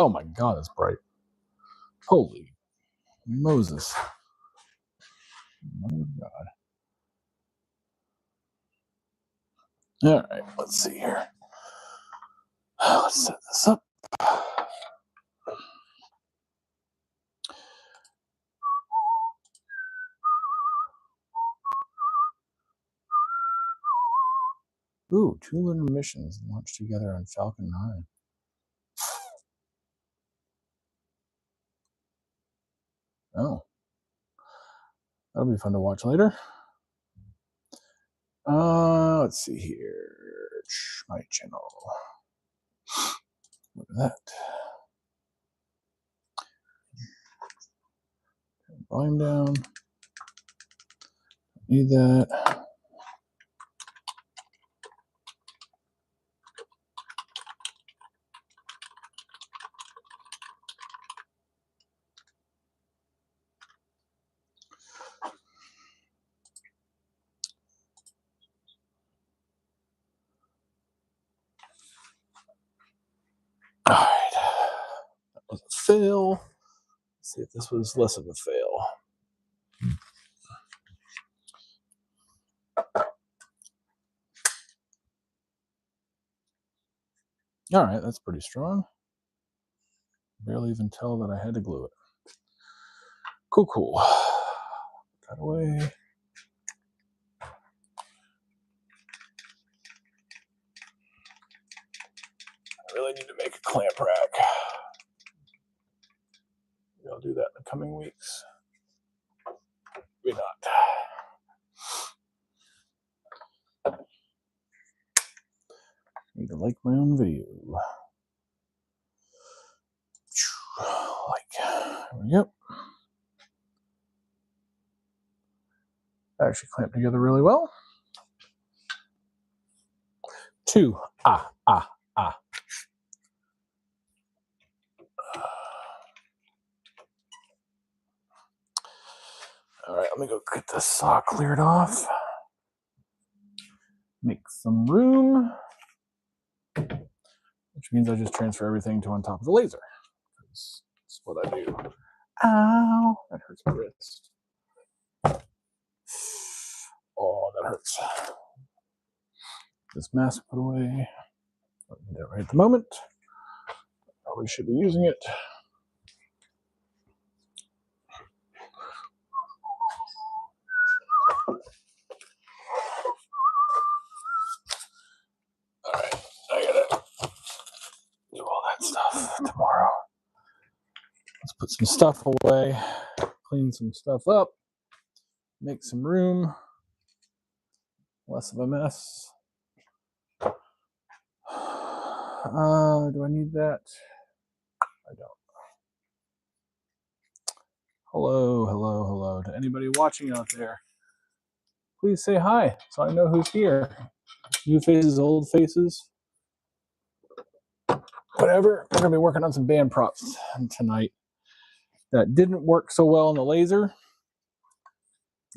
Oh my God, it's bright. Holy Moses. Oh God. All right, let's see here. Let's set this up. Ooh, 2 lunar missions launched together on Falcon 9. Oh, that'll be fun to watch later. Let's see here. My channel. Look at that. Volume down. Need that. All right. That was a fail. Let's see if this was less of a fail. All right, that's pretty strong. Barely even tell that I had to glue it. Cool. Put that away. I really need to make a clamp rack. Maybe I'll do that in the coming weeks. Maybe not. Need to like my own video. There we go. Actually clamped together really well. 2. All right, let me go get this saw cleared off. Make some room. Which means I just transfer everything to on top of the laser. That's what I do. Ow, that hurts my wrist. Oh, that hurts. This mask put away. Don't need it right at the moment. Probably should be using it. All right, I gotta do all that stuff tomorrow. Let's put some stuff away, clean some stuff up, make some room, less of a mess. Do I need that? I don't. Hello to anybody watching out there. Please say hi so I know who's here. New faces, old faces, whatever. We're gonna be working on some band props tonight that didn't work so well on the laser.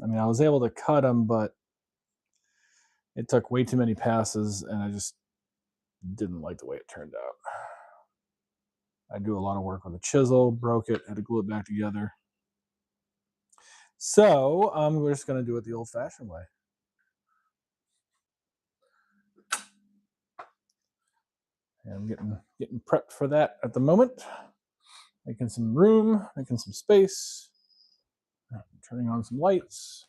I mean, I was able to cut them, but it took way too many passes, and I just didn't like the way it turned out. I do a lot of work with a chisel, broke it, had to glue it back together. So we're just going to do it the old-fashioned way. And I'm getting prepped for that at the moment. Making some room, making some space, turning on some lights.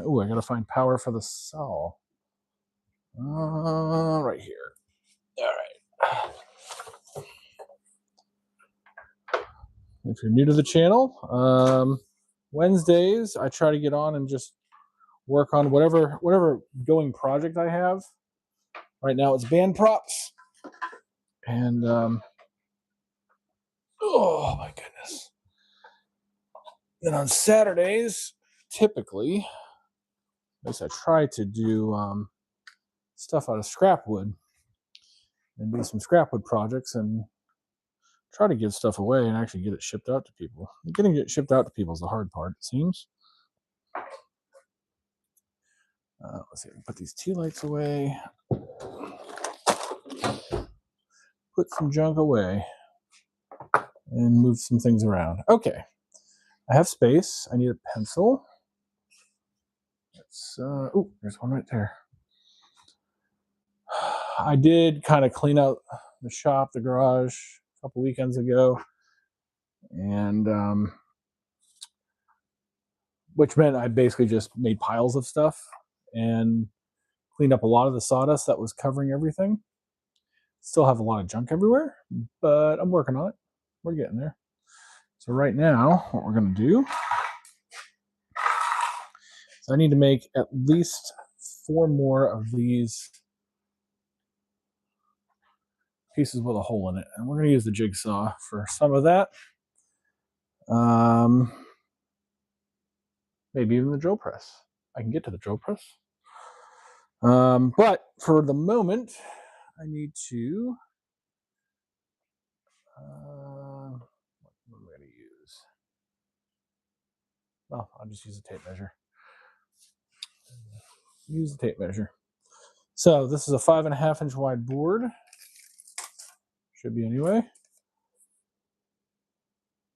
Oh, I got to find power for the saw. Right here. All right. If you're new to the channel, Wednesdays I try to get on and just work on whatever going project I have. Right now it's band props, and oh my goodness. Then on Saturdays, typically, at least I try to do stuff out of scrap wood and do some scrap wood projects and try to give stuff away and actually get it shipped out to people. Getting it shipped out to people is the hard part, it seems. Let's see, I can put these tea lights away. put some junk away and move some things around. Okay, I have space. I need a pencil. Oh, there's one right there. I did kind of clean out the shop, the garage, a couple weekends ago, and which meant I basically just made piles of stuff and cleaned up a lot of the sawdust that was covering everything. Still have a lot of junk everywhere, but I'm working on it. We're getting there. So right now, what we're going to do is I need to make at least 4 more of these pieces with a hole in it. And we're going to use the jigsaw for some of that. Maybe even the drill press. I can get to the drill press. But for the moment, I need to... what am I going to use? Well, I'll just use a tape measure. Use the tape measure. So this is a 5.5 inch wide board. Should be anyway.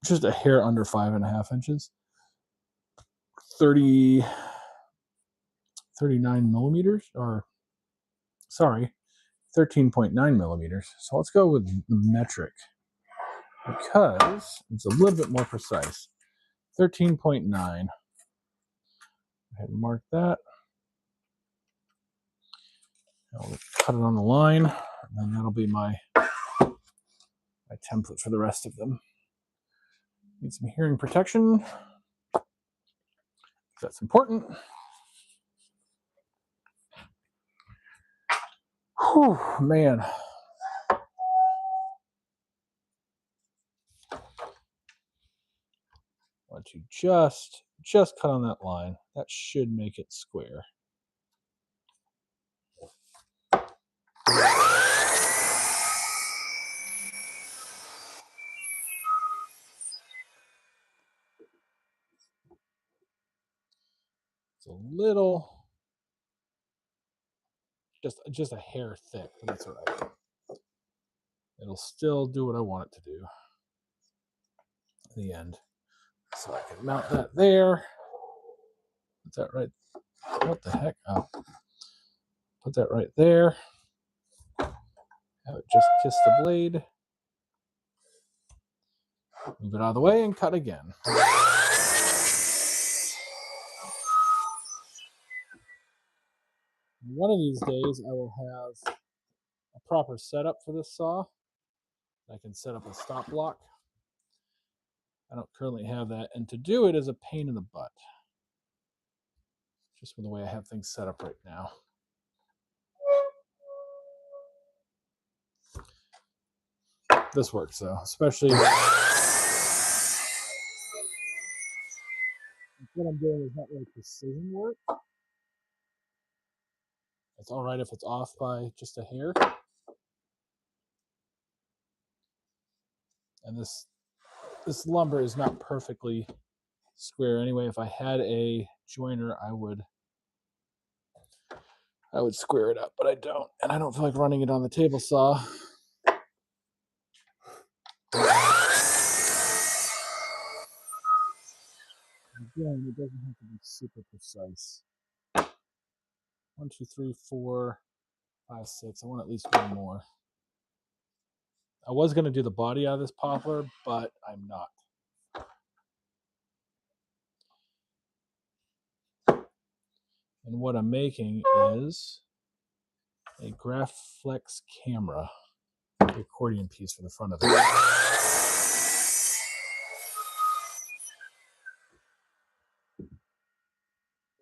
Just a hair under 5.5 inches. 39 millimeters, or sorry, 13.9 millimeters. So let's go with the metric because it's a little bit more precise. 13.9. Go ahead and mark that. I'll cut it on the line, and then that'll be my template for the rest of them. Need some hearing protection. That's important. Whew, man. Want to just cut on that line. That should make it square. It's a little, just a hair thick, but that's all right. It'll still do what I want it to do in the end. So I can mount that there. Put that right. What the heck? Oh. Put that right there. Have it just kiss the blade. Move it out of the way and cut again. One of these days I will have a proper setup for this saw. I can set up a stop block. I don't currently have that, and to do it is a pain in the butt. Just with the way I have things set up right now. This works though, especially what I'm doing is not really precision work. It's all right if it's off by just a hair. And this lumber is not perfectly square anyway. If I had a joiner, I would square it up, but I don't, and I don't feel like running it on the table saw. Again, it doesn't have to be super precise. 1, 2, 3, 4, 5, 6. I want at least one more. I was going to do the body out of this poplar, but I'm not. And what I'm making is a Graflex camera, the accordion piece for the front of it.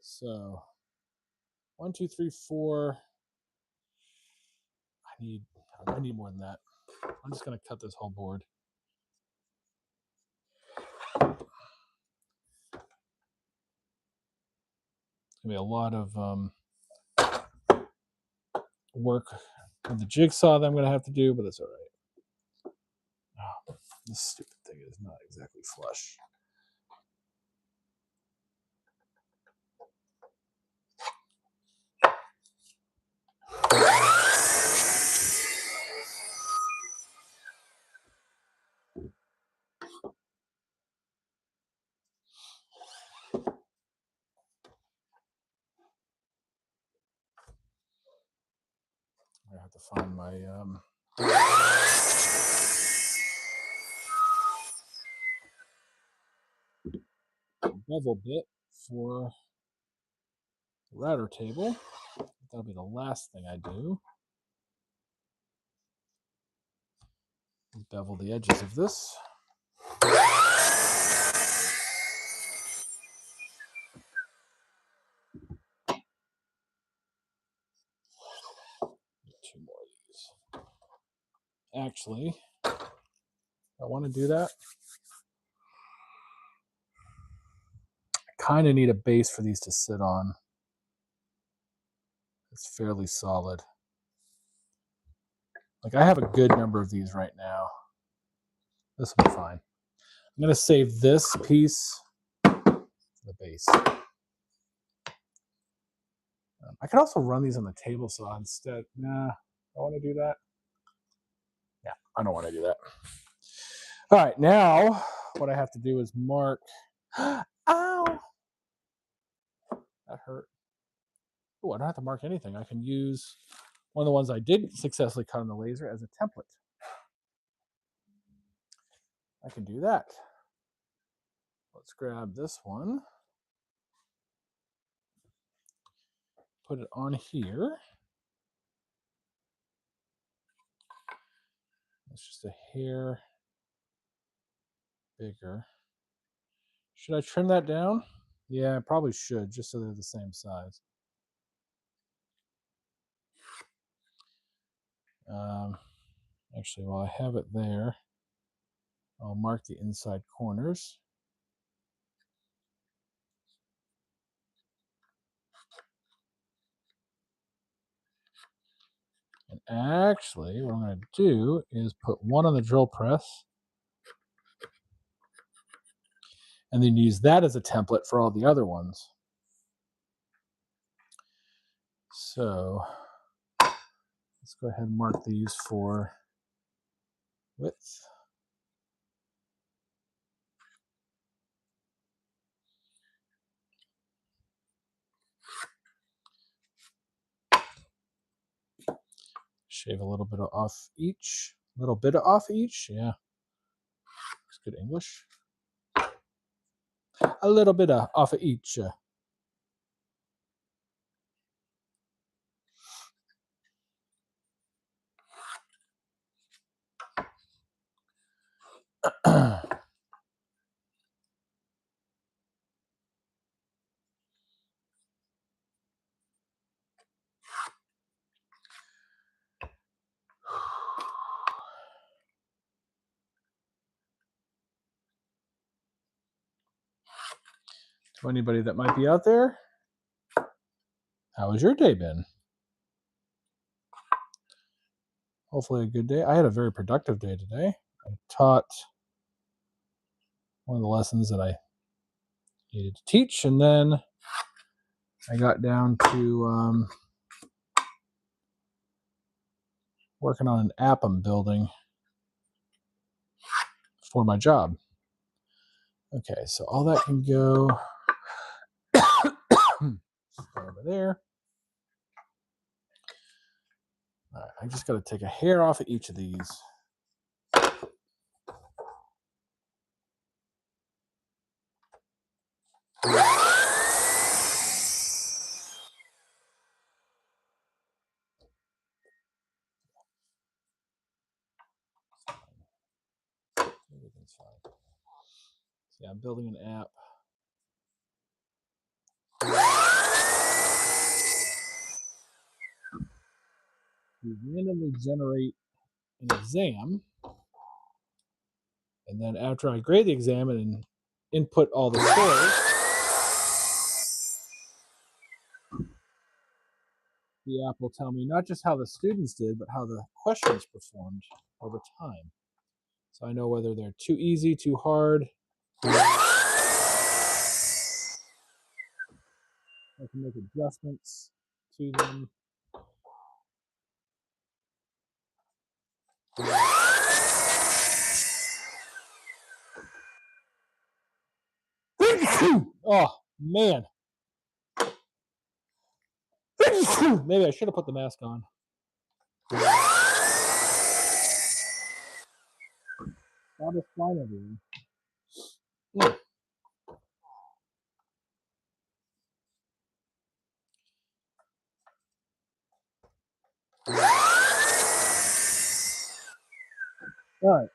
So 1, 2, 3, 4. I need more than that. I'm just going to cut this whole board. It's going to be a lot of work with the jigsaw that I'm going to have to do, but that's all right. Oh, this stupid thing is not exactly flush. find my bevel bit for the router table. That'll be the last thing I do. Bevel the edges of this. Two more of these. Actually, I want to do that. I kind of need a base for these to sit on. It's fairly solid. Like, I have a good number of these right now. This will be fine. I'm going to save this piece for the base. I could also run these on the table saw instead. Nah, I want to do that. Yeah, I don't want to do that. All right, now what I have to do is mark. Ow! That hurt. Oh, I don't have to mark anything. I can use one of the ones I did successfully cut on the laser as a template. I can do that. Let's grab this one. Put it on here. It's just a hair bigger. Should I trim that down? Yeah, I probably should, just so they're the same size. Actually, while I have it there, I'll mark the inside corners. And actually, what I'm going to do is put one on the drill press and then use that as a template for all the other ones. So let's go ahead and mark these for width. Shave a little bit off each. Yeah, that's good English. A little bit off of each. To anybody that might be out there, how has your day been? Hopefully a good day. I had a very productive day today. I taught one of the lessons that I needed to teach, and then I got down to working on an app I'm building for my job. Okay, so all that can go over there. All right, I just got to take a hair off of each of these. Everything's fine. Yeah, I'm building an app. We randomly generate an exam, and then after I grade the exam and input all the scores, the app will tell me not just how the students did, but how the questions performed over time. So I know whether they're too easy, too hard. I can make adjustments to them. Oh, man. Maybe I should have put the mask on. Sawdust flying everywhere. Yeah. All right.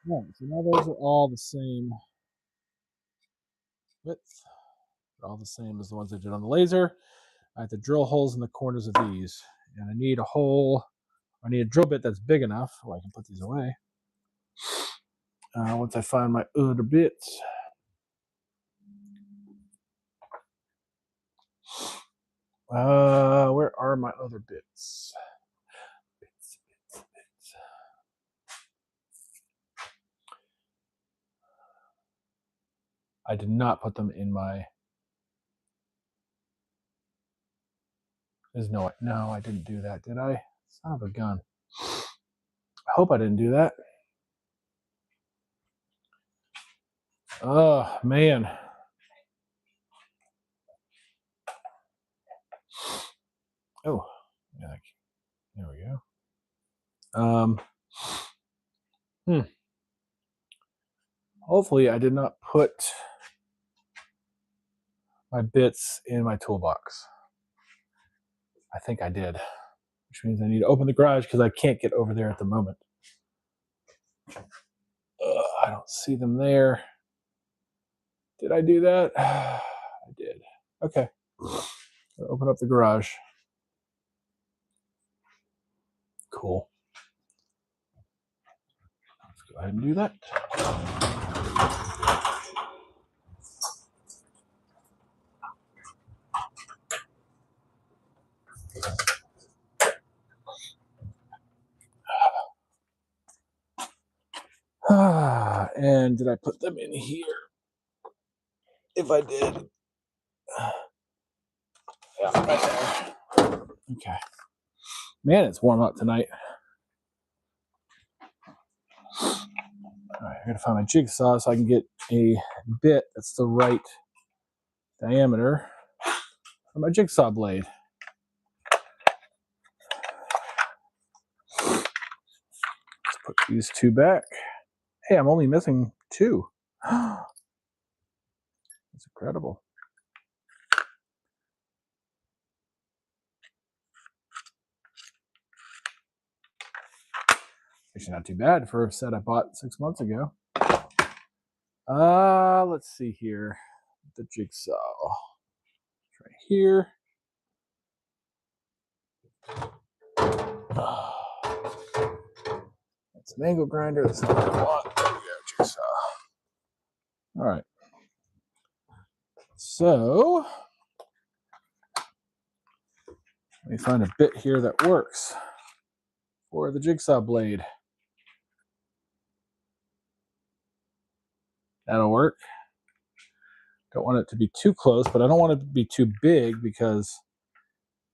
All right, so now those are all the same width. They're all the same as the ones I did on the laser. I have to drill holes in the corners of these. And I need a hole, I need a drill bit that's big enough. Oh, I can put these away. Once I find my other bits. Where are my other bits? Bits. I did not put them in my. There's no, I didn't do that, did I? Son of a gun. I hope I didn't do that. Oh, man. Oh, yeah, there we go. Hopefully I did not put my bits in my toolbox. I think I did, which means I need to open the garage because I can't get over there at the moment. I don't see them there. Did I do that? I did. Okay. I'll open up the garage. Cool. Let's go ahead and do that. And did I put them in here? If I did. Yeah, right there. Okay. Man, it's warm up tonight. All right, I gotta find my jigsaw so I can get a bit that's the right diameter for my jigsaw blade. Let's put these two back. Hey, I'm only missing two. That's incredible. Actually, not too bad for a set I bought 6 months ago. Let's see here. The jigsaw. It's right here. It's an angle grinder. That's not what I want. There we go, jigsaw. All right. So let me find a bit here that works for the jigsaw blade. That'll work. Don't want it to be too close, but I don't want it to be too big because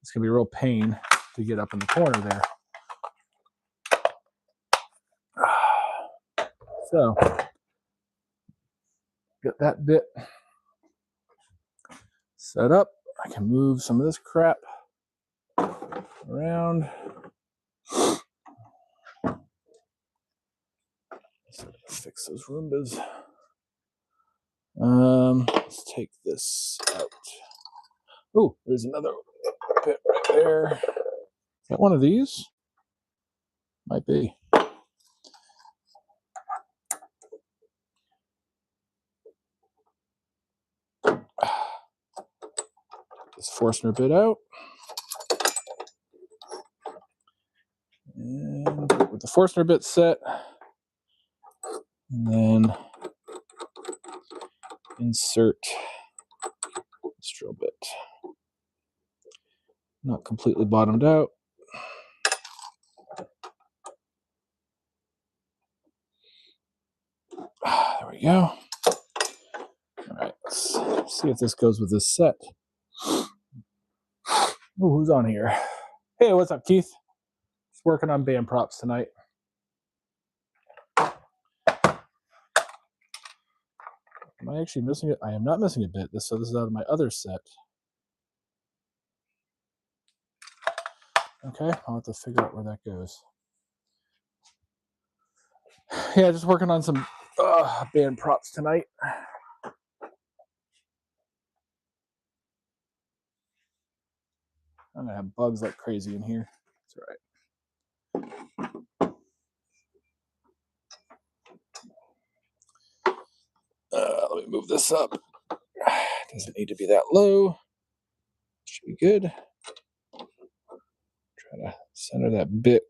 it's going to be a real pain to get up in the corner there. So, get that bit set up. I can move some of this crap around. So fix those Roombas. Let's take this out. Oh, there's another bit right there. Is that one of these? Might be. This Forstner bit out. And with the Forstner bit set, and then insert this drill bit. Not completely bottomed out. There we go. All right, let's see if this goes with this set. Ooh, who's on here? Hey, what's up, Keith? Just working on band props tonight. Am I actually missing it? I am not missing a bit. So this is out of my other set. Okay, I'll have to figure out where that goes. Yeah, just working on some band props tonight. I'm gonna have bugs like crazy in here. That's all right. Let me move this up. Doesn't need to be that low. Should be good. Try to center that bit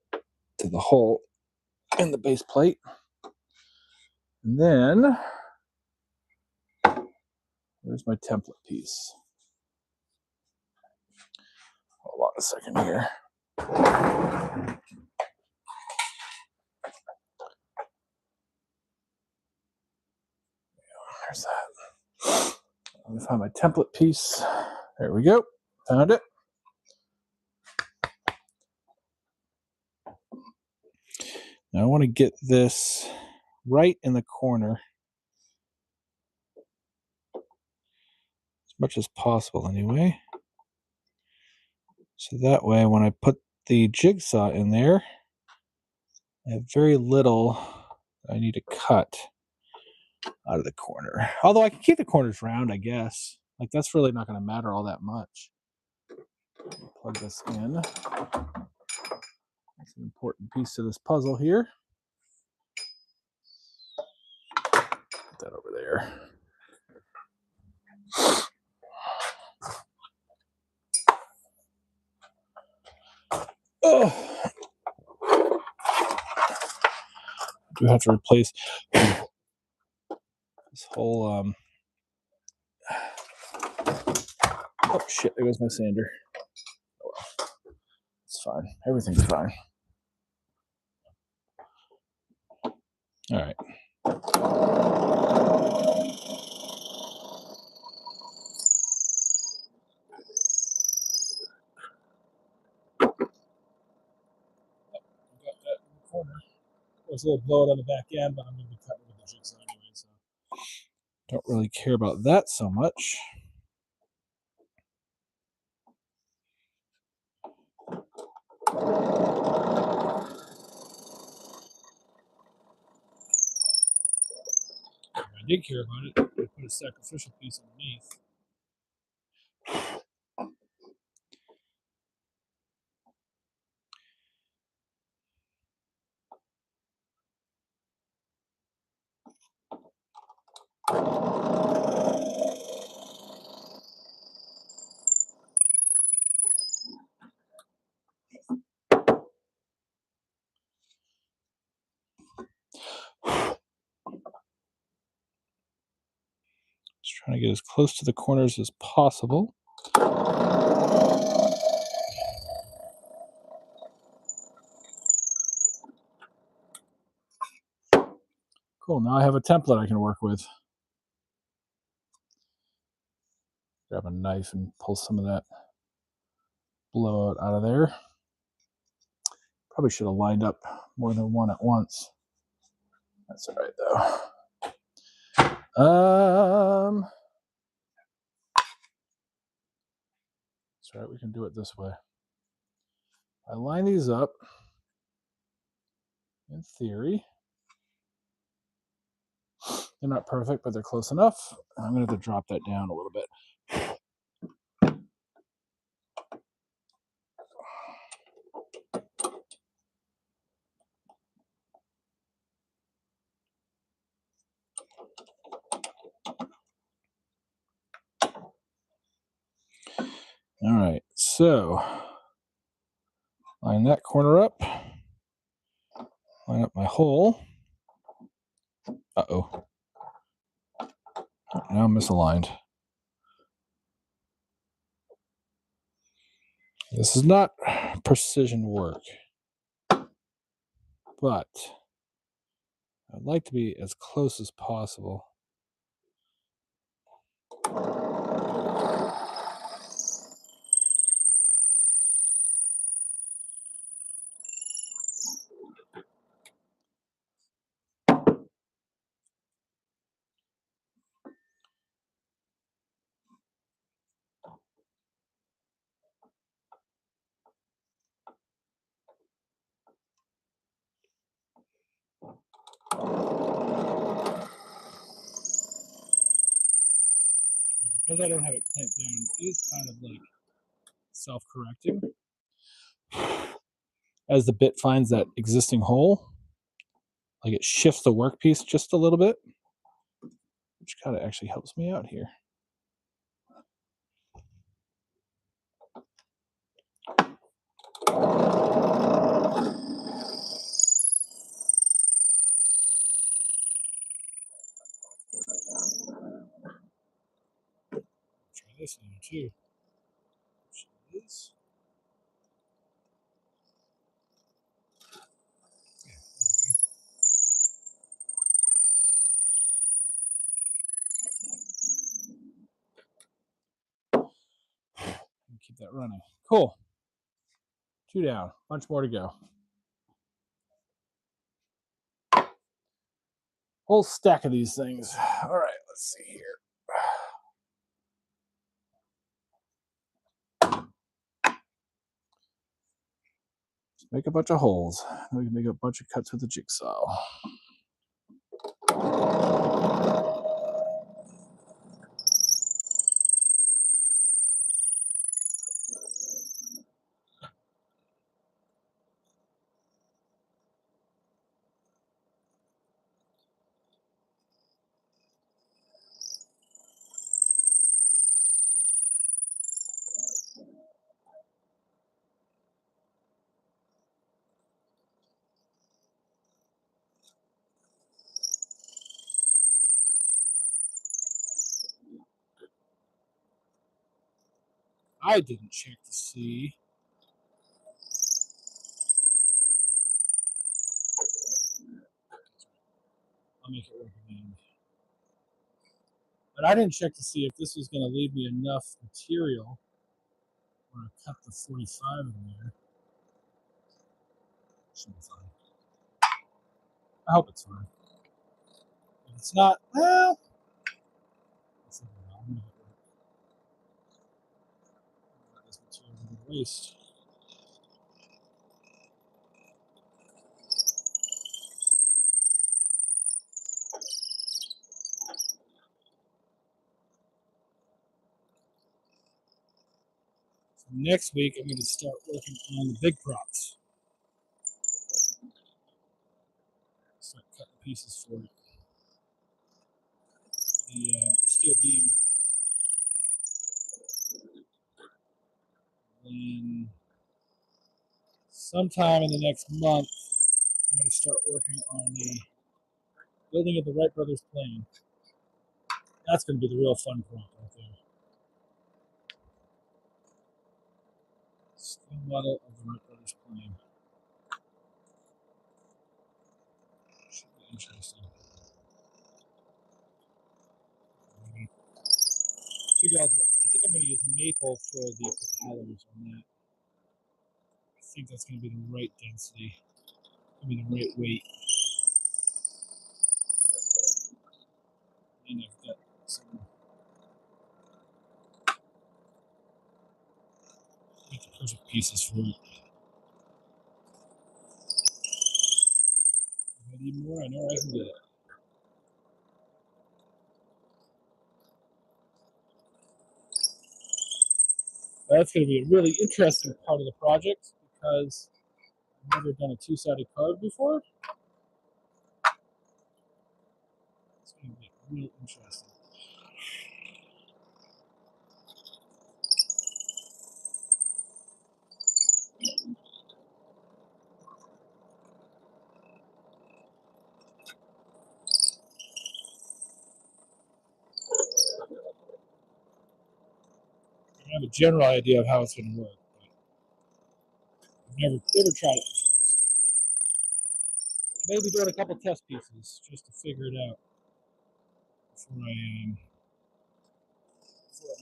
to the hole in the base plate. And then, where's my template piece? Hold on a second here. There's that. Let me find my template piece. There we go. Found it. Now I want to get this right in the corner as much as possible anyway. So that way when I put the jigsaw in there, I have very little I need to cut out of the corner. Although I can keep the corners round, I guess. Like that's really not going to matter all that much. Plug this in. That's an important piece to this puzzle here. Put that over there. Oh, I do have to replace this whole oh shit, there goes my sander. Oh well. It's fine. Everything's fine. All right. Got that in the corner. There's a little blowout on the back end, but I'm going to be cutting with the jigsaw anyway, so don't really care about that so much. If I did care about it, I'd put a sacrificial piece underneath. Just trying to get as close to the corners as possible. Cool, now I have a template I can work with. Grab a knife and pull some of that blowout out of there. Probably should have lined up more than one at once. That's all right though. That's right, we can do it this way. I line these up, in theory. They're not perfect, but they're close enough. I'm going to have to drop that down a little bit. All right, so line that corner up. Line up my hole. Uh-oh. Now I'm misaligned. This is not precision work, but I'd like to be as close as possible. because I don't have it clamped down, it is kind of like self-correcting. As the bit finds that existing hole, like it shifts the workpiece just a little bit, which kind of actually helps me out here. Try this now too. Which is keep that running. Cool. 2 down. Bunch more to go. Whole stack of these things. All right, let's see here. Just make a bunch of holes. We can make a bunch of cuts with the jigsaw. I didn't check to see. I'll make it work again. But I didn't check to see if this was going to leave me enough material when I cut the 45 in there. Should be fine. I hope it's fine. If it's not, well, let's see. I'll make it work. Let this material go to waste. So next week, I'm going to start working on the big props. Start cutting pieces for it. The steel beam. And sometime in the next month, I'm going to start working on the building of the Wright Brothers plane. That's going to be the real fun prop right there. Steel model of the Wright Brothers plane. Should be interesting. Figure out that I think I'm going to use maple for the propellers on that. I think that's going to be the right density. Going to be the right weight. And I've got some perfect pieces for it. If I need more, I know I can get it. That's going to be a really interesting part of the project because I've never done a two-sided card before. It's going to be real interesting. I have a general idea of how it's going to work, but I've never tried it before. So maybe doing a couple test pieces just to figure it out before I'm done.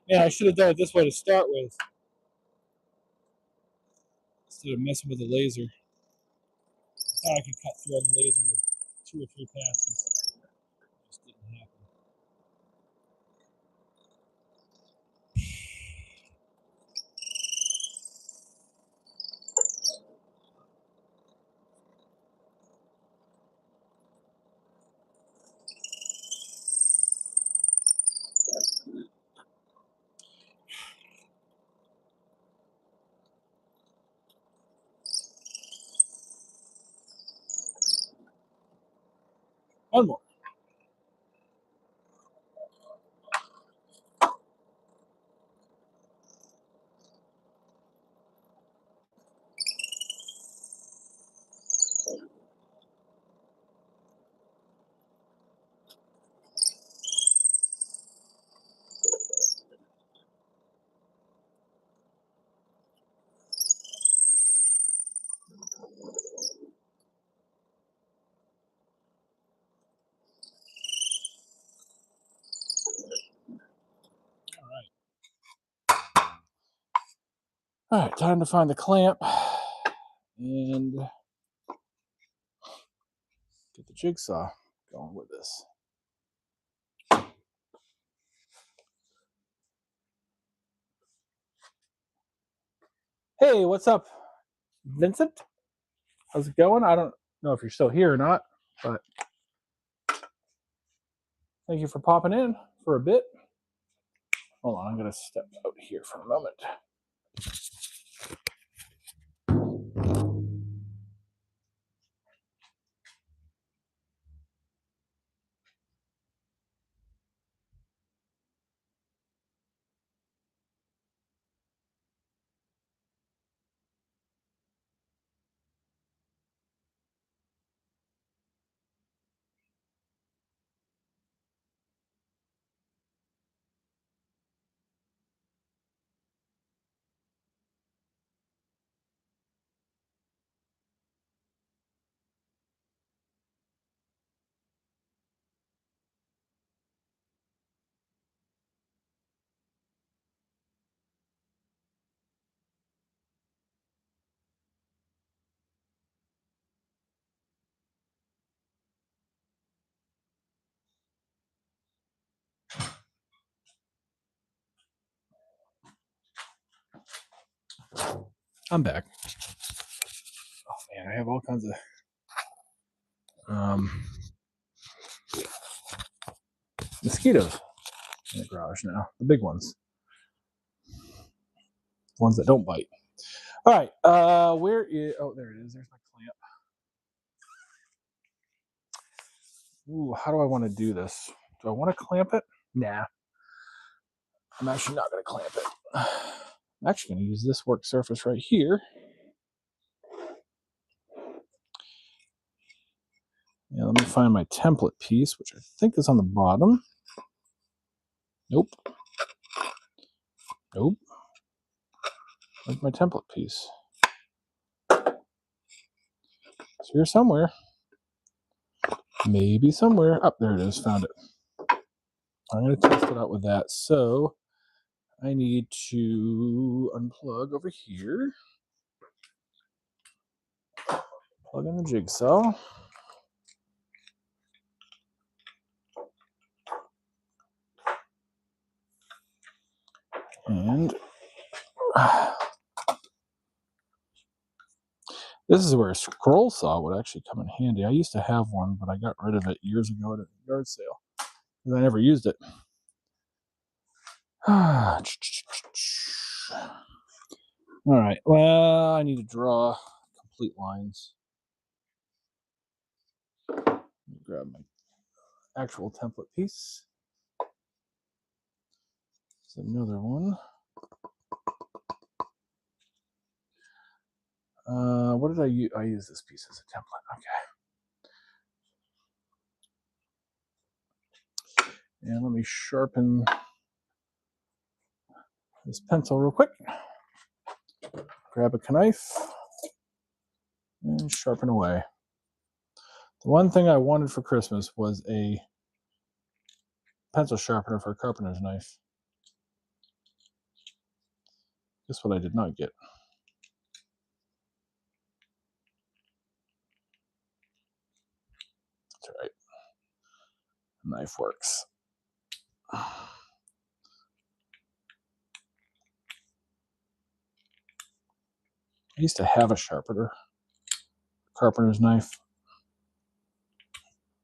Yeah, I should have done it this way to start with instead of messing with the laser. I thought I could cut through on the laser with 2 or 3 passes. It just didn't happen. One more. All right, time to find the clamp and get the jigsaw going with this. Hey, what's up, Vincent? How's it going? I don't know if you're still here or not, but thank you for popping in for a bit. Hold on, I'm going to step out here for a moment. I'm back. Oh man, I have all kinds of mosquitoes in the garage now. The big ones. The ones that don't bite. All right. Where is... Oh, there it is. There's my clamp. Ooh, how do I want to do this? Do I want to clamp it? Nah. I'm actually not going to clamp it. I'm actually going to use this work surface right here. Yeah, let me find my template piece, which I think is on the bottom. Nope. Nope. Where's my template piece? It's here somewhere. Maybe somewhere. Up there it is. Found it. I'm going to test it out with that. So I need to unplug over here. Plug in the jigsaw. And this is where a scroll saw would actually come in handy. I used to have one, but I got rid of it years ago at a yard sale because I never used it. All right. Well, I need to draw complete lines. Grab my actual template piece. There's another one. What did I use? I use this piece as a template. Okay. And let me sharpen this pencil real quick. Grab a knife and sharpen away. The one thing I wanted for Christmas was a pencil sharpener for a carpenter's knife. Guess what I did not get? That's all right. The knife works. I used to have a sharpener, carpenter's knife,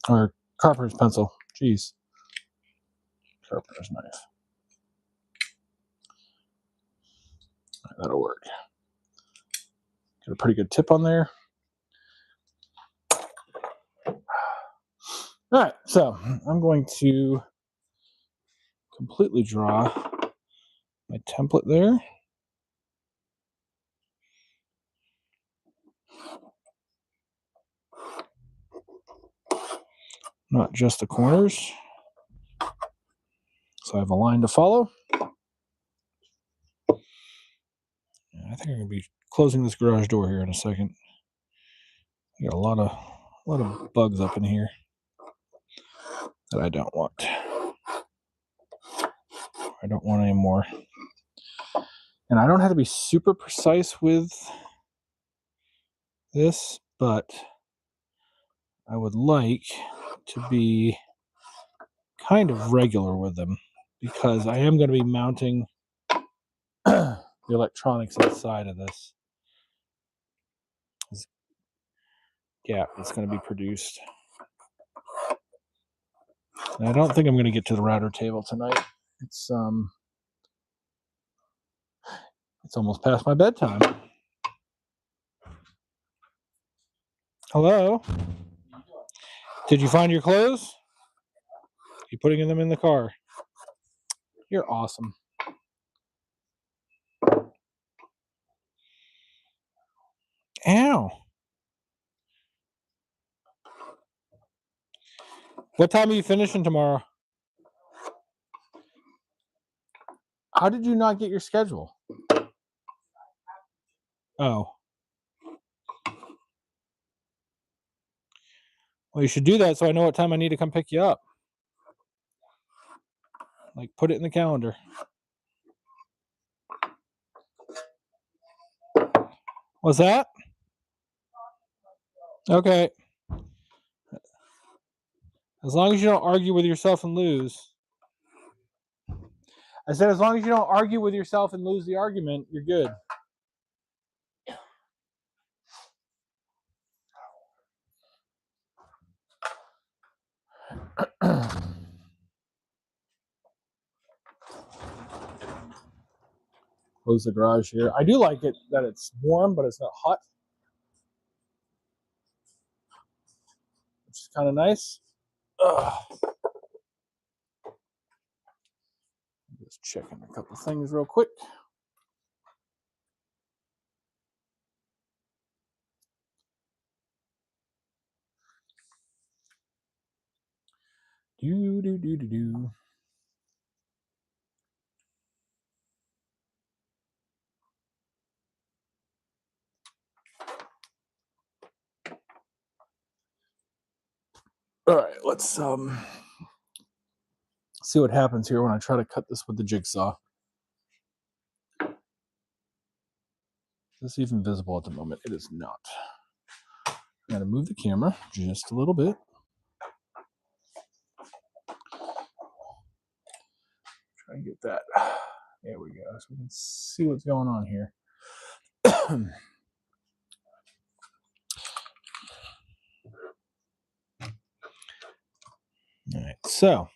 or carpenter's pencil. Jeez. Carpenter's knife. That'll work. Got a pretty good tip on there. All right, so I'm going to completely draw my template there. Not just the corners. So I have a line to follow. I think I'm going to be closing this garage door here in a second. I got a lot of bugs up in here that I don't want. I don't want any more. And I don't have to be super precise with this, but I would like to be kind of regular with them because I am going to be mounting the electronics inside of this gap that's going to be produced. And I don't think I'm going to get to the router table tonight. It's almost past my bedtime. Hello? Did you find your clothes? You putting them in the car? You're awesome. Ow. What time are you finishing tomorrow? How did you not get your schedule? Oh. Well, you should do that so I know what time I need to come pick you up. Like, put it in the calendar. What's that? Okay. As long as you don't argue with yourself and lose. I said, as long as you don't argue with yourself and lose the argument, you're good. Close the garage here. I do like it that it's warm, but it's not hot, which is kind of nice. Just checking a couple things real quick. Do. All right, let's see what happens here when I try to cut this with the jigsaw. Is this even visible at the moment? It is not. I'm going to move the camera just a little bit. Try and get that. There we go. So we can see what's going on here. All right, so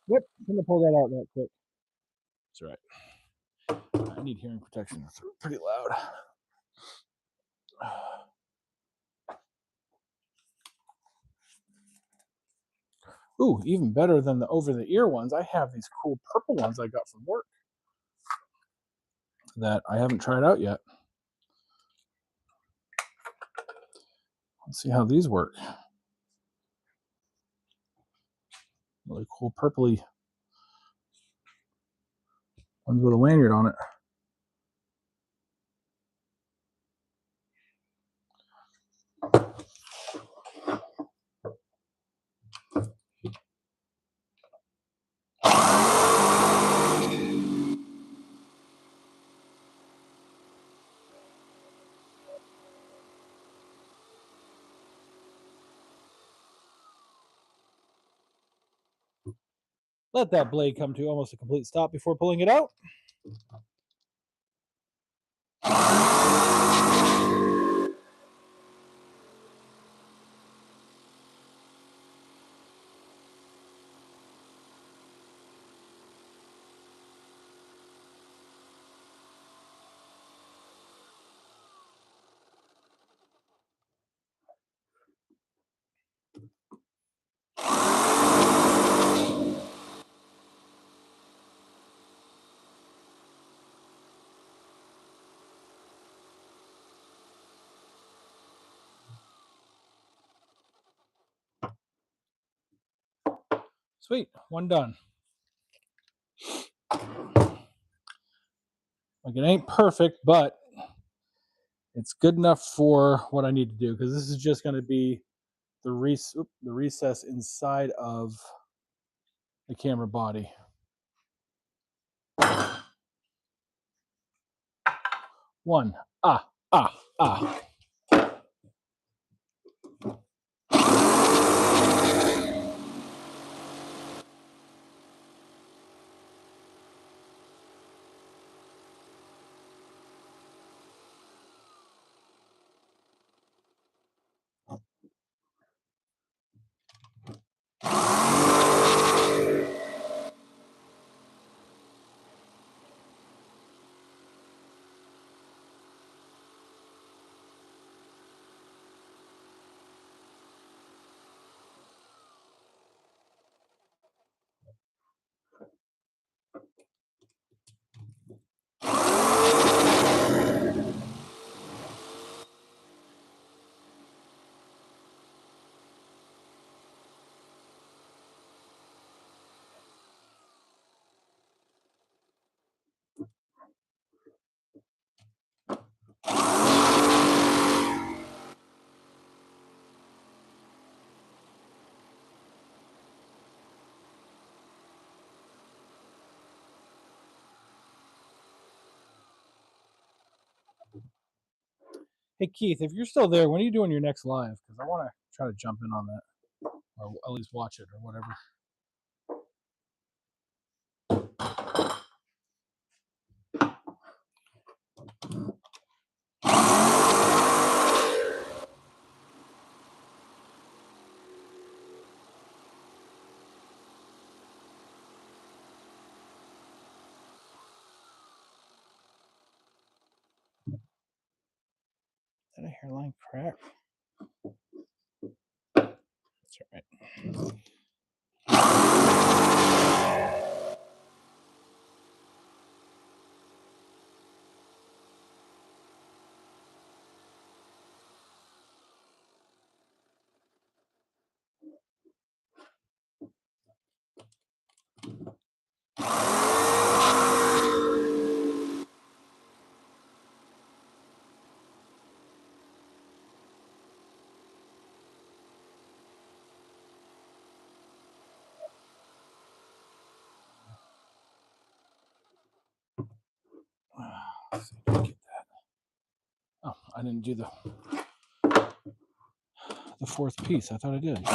yep, I'm gonna pull that out that quick. That's right. I need hearing protection. It's pretty loud. Ooh, even better than the over-the-ear ones. I have these cool purple ones I got from work that I haven't tried out yet. Let's see how these work. Really cool purpley ones with a lanyard on it. Let that blade come to almost a complete stop before pulling it out. Sweet, one done. Like, it ain't perfect, but it's good enough for what I need to do, because this is just going to be the recess inside of the camera body. One. Ah. Hey, Keith, if you're still there, when are you doing your next live? Because I want to try to jump in on that, or at least watch it, or whatever. Is that a hairline crack? That's all right. Let's see if I can get that. Oh, I didn't do the fourth piece. I thought I did.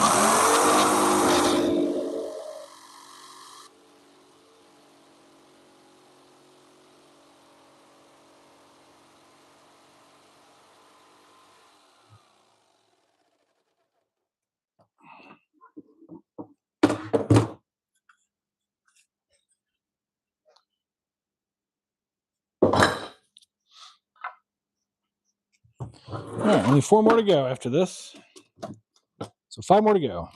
All right, only 4 more to go after this. So 5 more to go.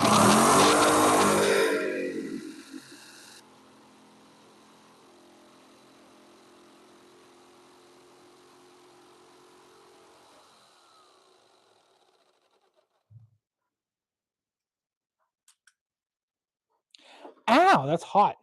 Ow, that's hot.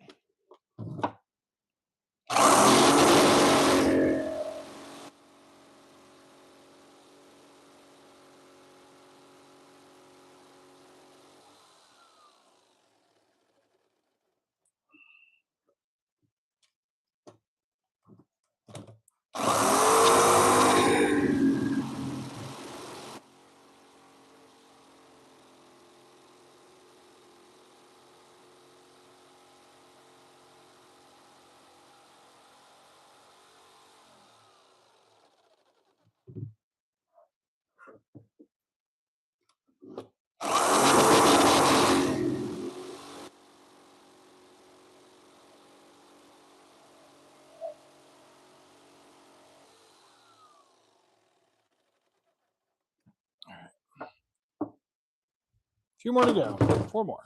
2 more to go. 4 more.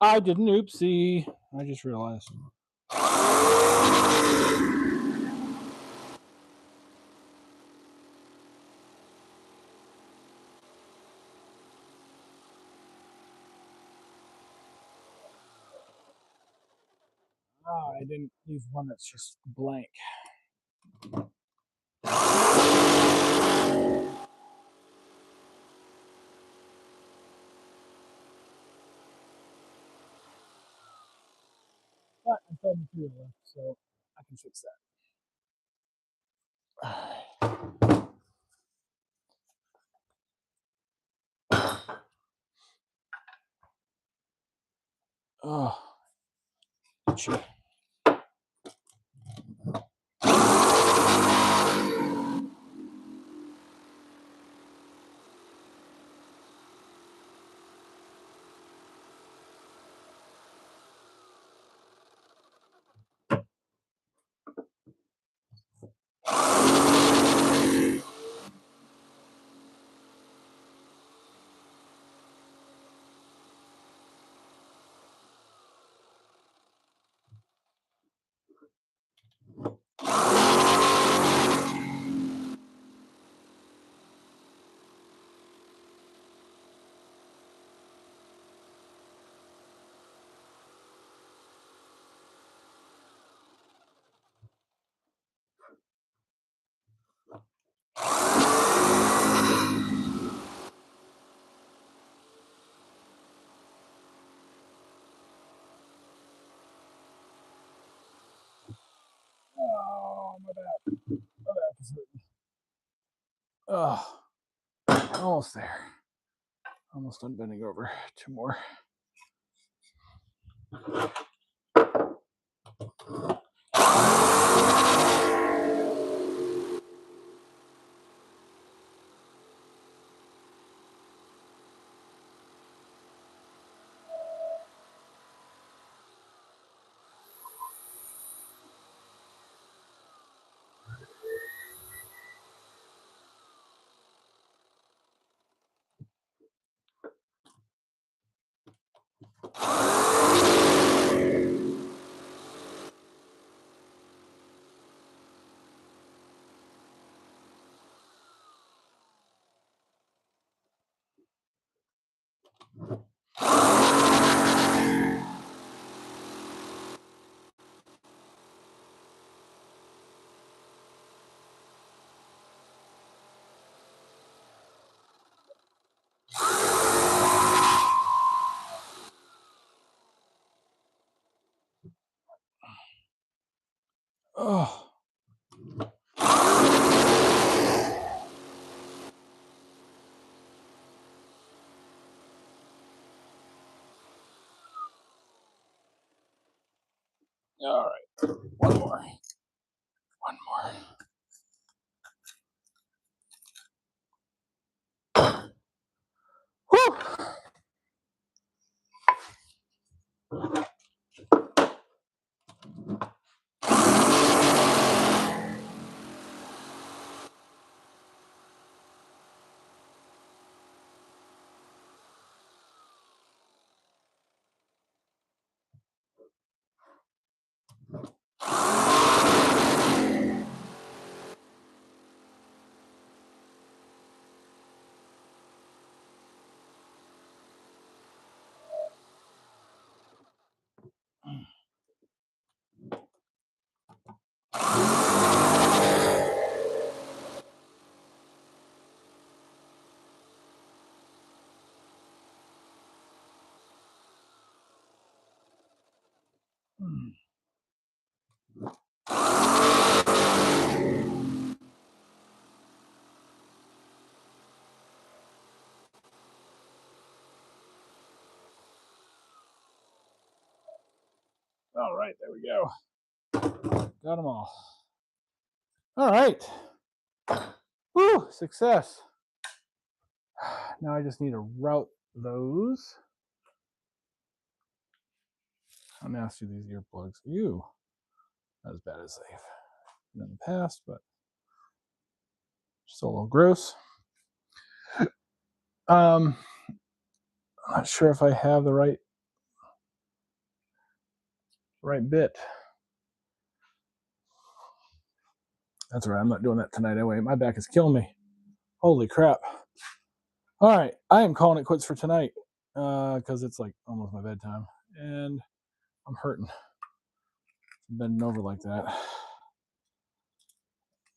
I did an oopsie. I just realized. Oh, I didn't use one that's just blank. But I still have material left, so I can fix that. Oh, itchy. Oh, my back. My back is hurting. Oh, almost there. Almost done bending over. 2 more. Oh. All right. 1 more. 1 more. Whew. All right, there we go. Got them all. All right. Woo, success. Now I just need to route those. How nasty these earplugs. Ew. Not as bad as they've been in the past, but still a little gross. I'm not sure if I have the right bit. That's all right. I'm not doing that tonight anyway. My back is killing me. Holy crap. All right. I am calling it quits for tonight because it's like almost my bedtime. And I'm hurting. Bending over like that.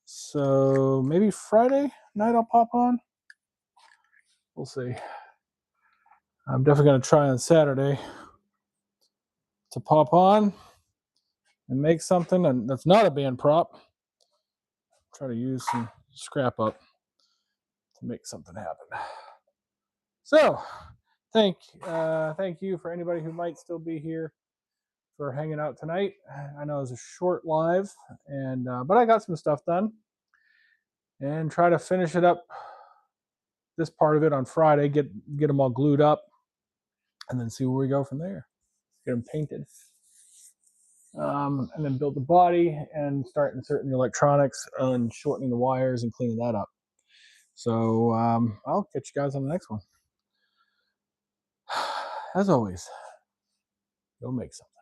So maybe Friday night I'll pop on. We'll see. I'm definitely going to try on Saturday to pop on and make something and that's not a band prop. Try to use some scrap up to make something happen. So thank you for anybody who might still be here for hanging out tonight. I know it was a short live, and but I got some stuff done and try to finish it up. This part of it on Friday, get them all glued up, and then see where we go from there. Get them painted, and then build the body and start inserting the electronics and shortening the wires and cleaning that up. So I'll catch you guys on the next one. As always, go make something.